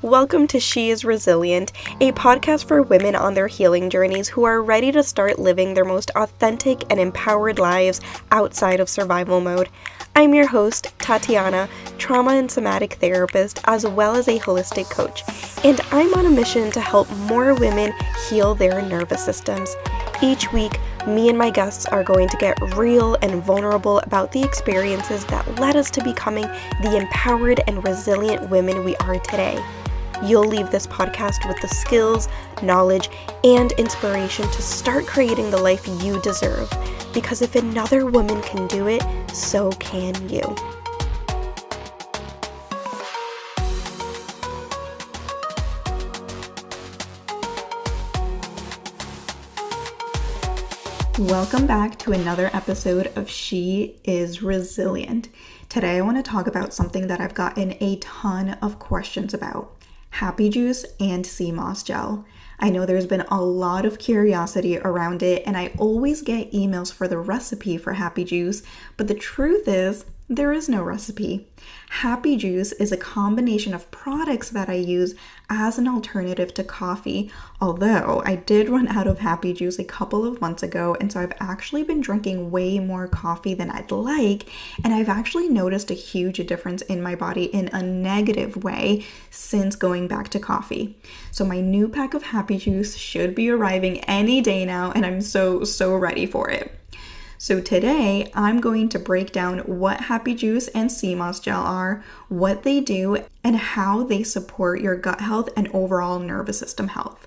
Welcome to She is Resilient, a podcast for women on their healing journeys who are ready to start living their most authentic and empowered lives outside of survival mode. I'm your host, Tatiana, trauma and somatic therapist, as well as a holistic coach, and I'm on a mission to help more women heal their nervous systems. Each week, me and my guests are going to get real and vulnerable about the experiences that led us to becoming the empowered and resilient women we are today. You'll leave this podcast with the skills, knowledge, and inspiration to start creating the life you deserve. Because if another woman can do it, so can you. Welcome back to another episode of She is Resilient. Today I want to talk about something that I've gotten a ton of questions about: Happy Juice and sea moss gel. I know there's been a lot of curiosity around it, and I always get emails for the recipe for Happy Juice, but the truth is, there is no recipe. Happy Juice is a combination of products that I use as an alternative to coffee, although I did run out of Happy Juice a couple of months ago, and so I've actually been drinking way more coffee than I'd like, and I've actually noticed a huge difference in my body in a negative way since going back to coffee. So my new pack of Happy Juice should be arriving any day now, and I'm so ready for it. So today, I'm going to break down what Happy Juice and sea moss gel are, what they do, and how they support your gut health and overall nervous system health.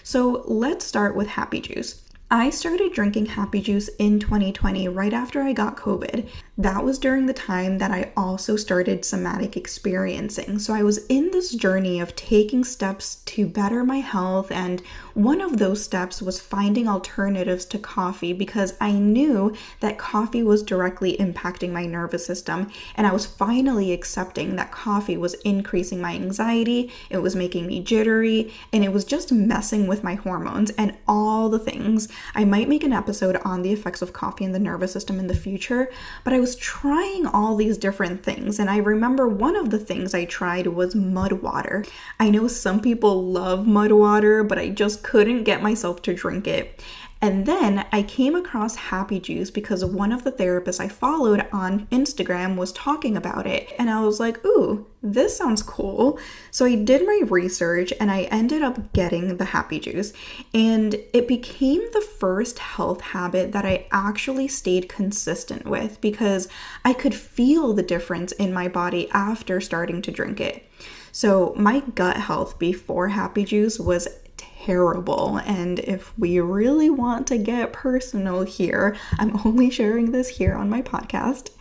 So let's start with Happy Juice. I started drinking Happy Juice in 2020 right after I got COVID. That was during the time that I also started somatic experiencing. So I was in this journey of taking steps to better my health, and one of those steps was finding alternatives to coffee because I knew that coffee was directly impacting my nervous system, and I was finally accepting that coffee was increasing my anxiety, it was making me jittery, and it was just messing with my hormones and all the things. I might make an episode on the effects of coffee in the nervous system in the future, but I was trying all these different things, and I remember one of the things I tried was mud water. I know some people love mud water, but I just couldn't get myself to drink it. And then I came across Happy Juice because one of the therapists I followed on Instagram was talking about it. And I was like, ooh, this sounds cool. So I did my research and I ended up getting the Happy Juice. And it became the first health habit that I actually stayed consistent with because I could feel the difference in my body after starting to drink it. So my gut health before Happy Juice was terrible, and if we really want to get personal here, I'm only sharing this here on my podcast.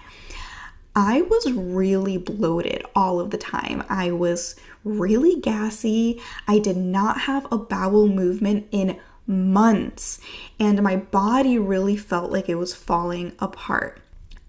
I was really bloated all of the time. I was really gassy. I did not have a bowel movement in months, and my body really felt like it was falling apart.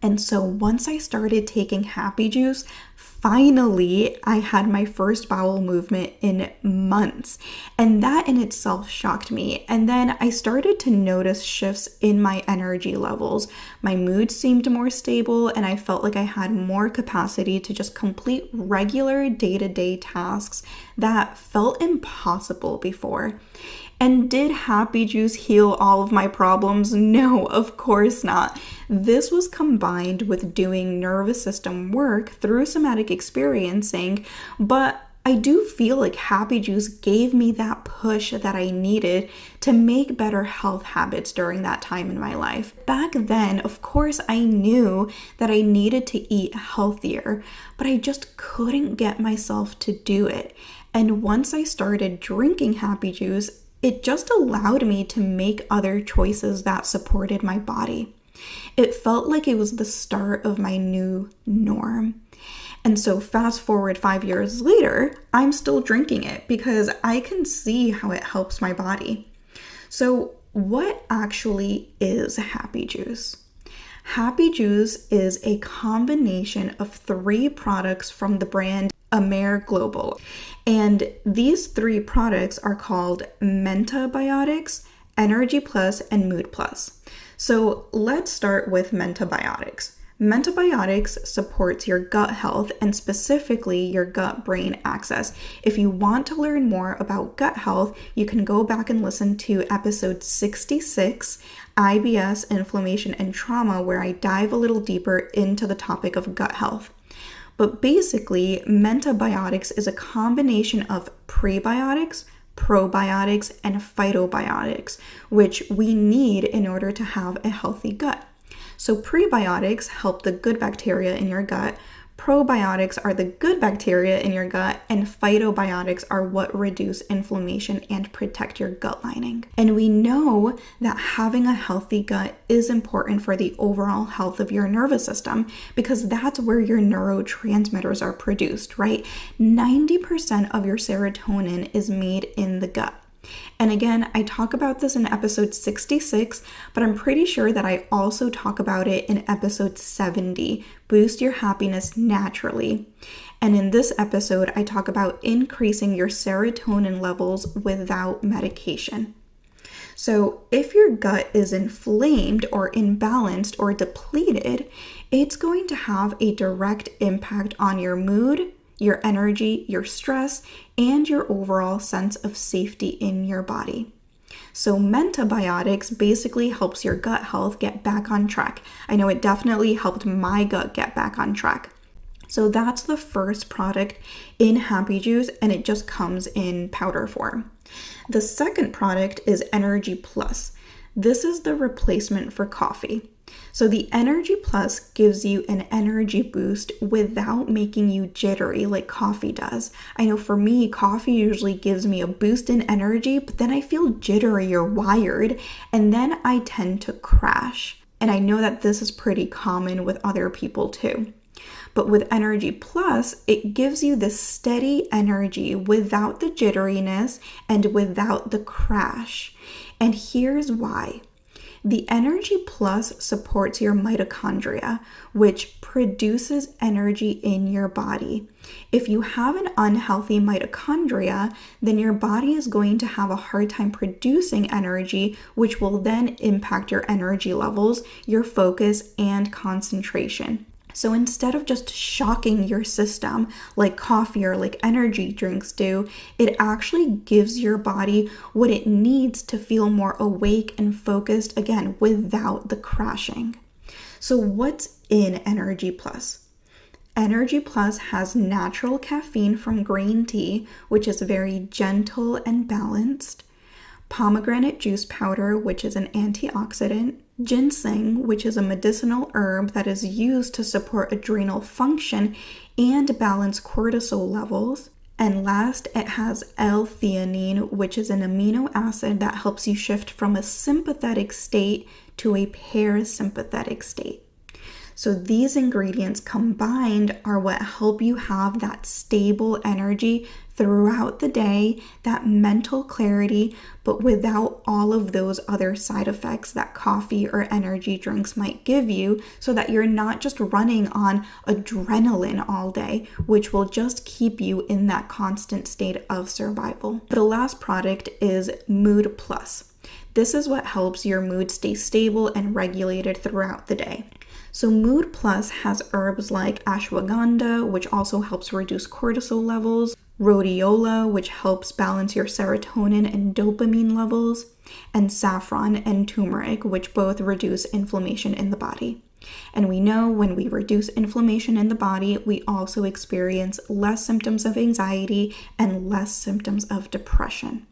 And so once I started taking Happy Juice, finally, I had my first bowel movement in months, and that in itself shocked me. And then I started to notice shifts in my energy levels. My mood seemed more stable, and I felt like I had more capacity to just complete regular day-to-day tasks that felt impossible before. And did Happy Juice heal all of my problems? No, of course not. This was combined with doing nervous system work through somatic experiencing, but I do feel like Happy Juice gave me that push that I needed to make better health habits during that time in my life. Back then, of course, I knew that I needed to eat healthier, but I just couldn't get myself to do it. And once I started drinking Happy Juice, it just allowed me to make other choices that supported my body. It felt like it was the start of my new norm. And so fast forward 5 years later, I'm still drinking it because I can see how it helps my body. So what actually is Happy Juice? Happy Juice is a combination of 3 products from the brand Amer Global. And these 3 products are called Mentabiotics, Energy Plus, and Mood Plus. So let's start with Mentabiotics. Mentabiotics supports your gut health and specifically your gut-brain axis. If you want to learn more about gut health, you can go back and listen to episode 66, IBS, Inflammation and Trauma, where I dive a little deeper into the topic of gut health. But basically, mentabiotics is a combination of prebiotics, probiotics, and phytobiotics, which we need in order to have a healthy gut. So prebiotics help the good bacteria in your gut, probiotics are the good bacteria in your gut, and phytobiotics are what reduce inflammation and protect your gut lining. And we know that having a healthy gut is important for the overall health of your nervous system because that's where your neurotransmitters are produced, right? 90% of your serotonin is made in the gut. And again, I talk about this in episode 66, but I'm pretty sure that I also talk about it in episode 70, Boost Your Happiness Naturally. And in this episode, I talk about increasing your serotonin levels without medication. So if your gut is inflamed or imbalanced or depleted, it's going to have a direct impact on your mood, your energy, your stress, and your overall sense of safety in your body. So mentabiotics basically helps your gut health get back on track. I know it definitely helped my gut get back on track. So that's the first product in Happy Juice, and it just comes in powder form. The second product is Energy Plus. This is the replacement for coffee. So the Energy Plus gives you an energy boost without making you jittery like coffee does. I know for me, coffee usually gives me a boost in energy, but then I feel jittery or wired, and then I tend to crash. And I know that this is pretty common with other people too. But with Energy Plus, it gives you this steady energy without the jitteriness and without the crash. And here's why. The Energy Plus supports your mitochondria, which produces energy in your body. If you have an unhealthy mitochondria, then your body is going to have a hard time producing energy, which will then impact your energy levels, your focus, and concentration. So instead of just shocking your system like coffee or like energy drinks do, it actually gives your body what it needs to feel more awake and focused, again, without the crashing. So what's in Energy Plus? Energy Plus has natural caffeine from green tea, which is very gentle and balanced, pomegranate juice powder, which is an antioxidant, ginseng, which is a medicinal herb that is used to support adrenal function and balance cortisol levels. And last, it has L-theanine, which is an amino acid that helps you shift from a sympathetic state to a parasympathetic state. So these ingredients combined are what help you have that stable energy throughout the day, that mental clarity, but without all of those other side effects that coffee or energy drinks might give you, so that you're not just running on adrenaline all day, which will just keep you in that constant state of survival. The last product is Mood Plus. This is what helps your mood stay stable and regulated throughout the day. So Mood Plus has herbs like ashwagandha, which also helps reduce cortisol levels, rhodiola, which helps balance your serotonin and dopamine levels, and saffron and turmeric, which both reduce inflammation in the body. And we know when we reduce inflammation in the body, we also experience less symptoms of anxiety and less symptoms of depression.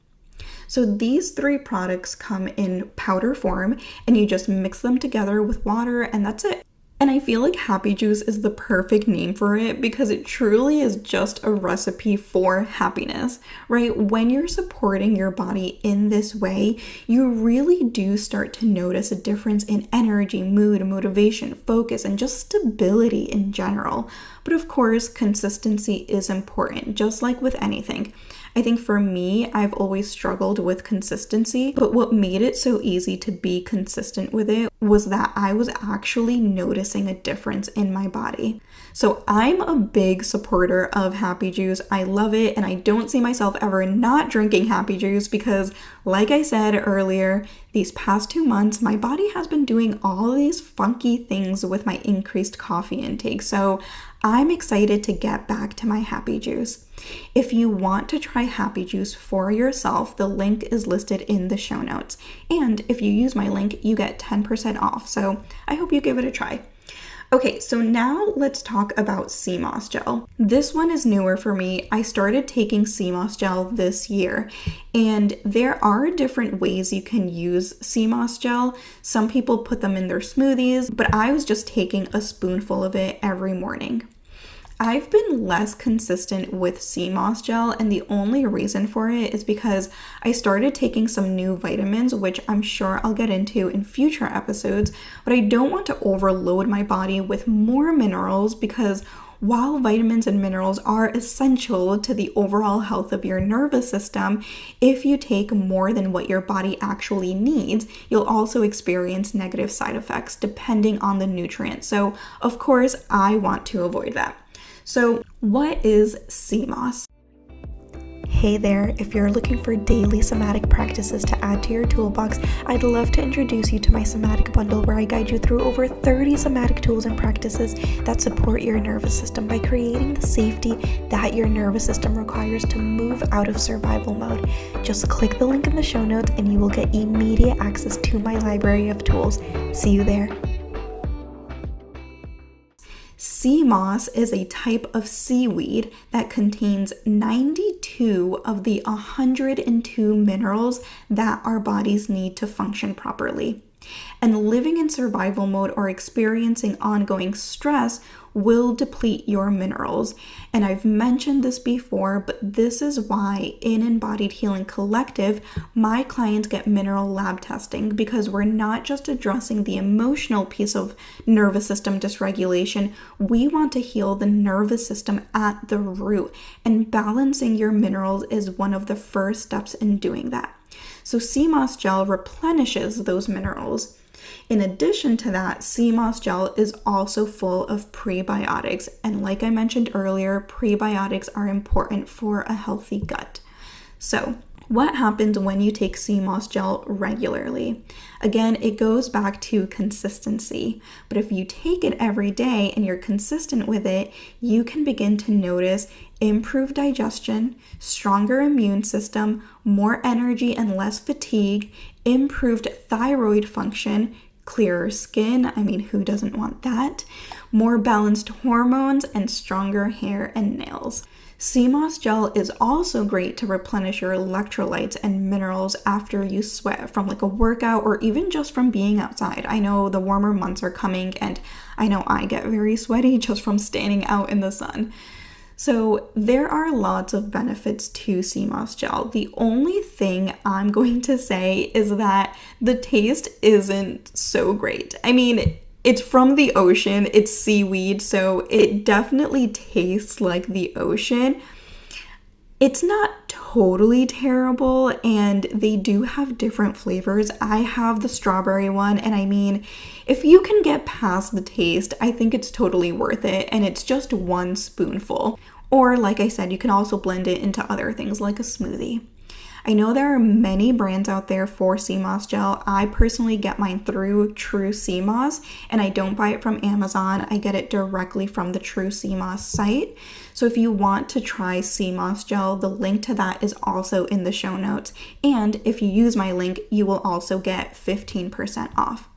So these three products come in powder form, and you just mix them together with water, and that's it. And I feel like Happy Juice is the perfect name for it because it truly is just a recipe for happiness, right? When you're supporting your body in this way, you really do start to notice a difference in energy, mood, motivation, focus, and just stability in general. But of course, consistency is important, just like with anything. I think for me, I've always struggled with consistency, but what made it so easy to be consistent with it was that I was actually noticing a difference in my body. So I'm a big supporter of Happy Juice. I love it, and I don't see myself ever not drinking Happy Juice because, like I said earlier, these past 2 months, my body has been doing all these funky things with my increased coffee intake. So I'm excited to get back to my Happy Juice. If you want to try Happy Juice for yourself, the link is listed in the show notes. And if you use my link, you get 10% off. So I hope you give it a try. Okay, so now let's talk about sea moss gel. This one is newer for me. I started taking sea moss gel this year, and there are different ways you can use sea moss gel. Some people put them in their smoothies, but I was just taking a spoonful of it every morning. I've been less consistent with sea moss gel, and the only reason for it is because I started taking some new vitamins, which I'm sure I'll get into in future episodes, but I don't want to overload my body with more minerals because while vitamins and minerals are essential to the overall health of your nervous system, if you take more than what your body actually needs, you'll also experience negative side effects depending on the nutrient. So, of course, I want to avoid that. So, what is sea moss? Hey there, if you're looking for daily somatic practices to add to your toolbox, I'd love to introduce you to my somatic bundle where I guide you through over 30 somatic tools and practices that support your nervous system by creating the safety that your nervous system requires to move out of survival mode. Just click the link in the show notes and you will get immediate access to my library of tools. See you there. Sea moss is a type of seaweed that contains 92 of the 102 minerals that our bodies need to function properly. And living in survival mode or experiencing ongoing stress will deplete your minerals. And I've mentioned this before, but this is why in Embodied Healing Collective, my clients get mineral lab testing, because we're not just addressing the emotional piece of nervous system dysregulation. We want to heal the nervous system at the root, and balancing your minerals is one of the first steps in doing that. So sea moss gel replenishes those minerals. In addition to that, sea moss gel is also full of prebiotics, and like I mentioned earlier, prebiotics are important for a healthy gut. So, what happens when you take sea moss gel regularly? Again, it goes back to consistency, but if you take it every day and you're consistent with it, you can begin to notice improved digestion, stronger immune system, more energy and less fatigue, improved thyroid function, clearer skin, who doesn't want that? More balanced hormones, and stronger hair and nails. Sea moss gel is also great to replenish your electrolytes and minerals after you sweat from like a workout or even just from being outside. I know the warmer months are coming, and I know I get very sweaty just from standing out in the sun. So there are lots of benefits to sea moss gel. The only thing I'm going to say is that the taste isn't so great. It's from the ocean, it's seaweed, so it definitely tastes like the ocean. It's not totally terrible, and they do have different flavors. I have the strawberry one, and if you can get past the taste, I think it's totally worth it, and it's just 1 spoonful. Or, like I said, you can also blend it into other things like a smoothie. I know there are many brands out there for sea moss gel. I personally get mine through True Sea Moss, and I don't buy it from Amazon. I get it directly from the True Sea Moss site. So if you want to try sea moss gel, the link to that is also in the show notes. And if you use my link, you will also get 15% off.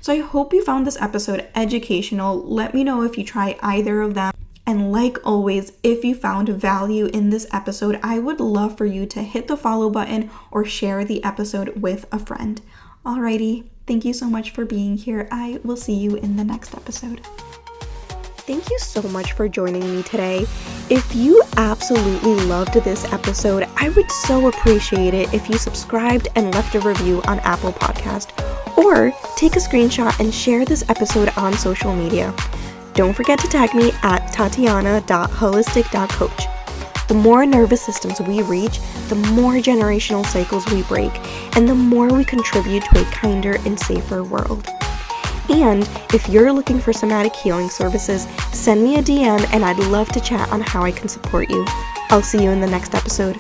So I hope you found this episode educational. Let me know if you try either of them. And like always, if you found value in this episode, I would love for you to hit the follow button or share the episode with a friend. Alrighty, thank you so much for being here. I will see you in the next episode. Thank you so much for joining me today. If you absolutely loved this episode, I would so appreciate it if you subscribed and left a review on Apple Podcast, or take a screenshot and share this episode on social media. Don't forget to tag me at tatiana.holistic.coach. The more nervous systems we reach, the more generational cycles we break, and the more we contribute to a kinder and safer world. And if you're looking for somatic healing services, send me a DM and I'd love to chat on how I can support you. I'll see you in the next episode.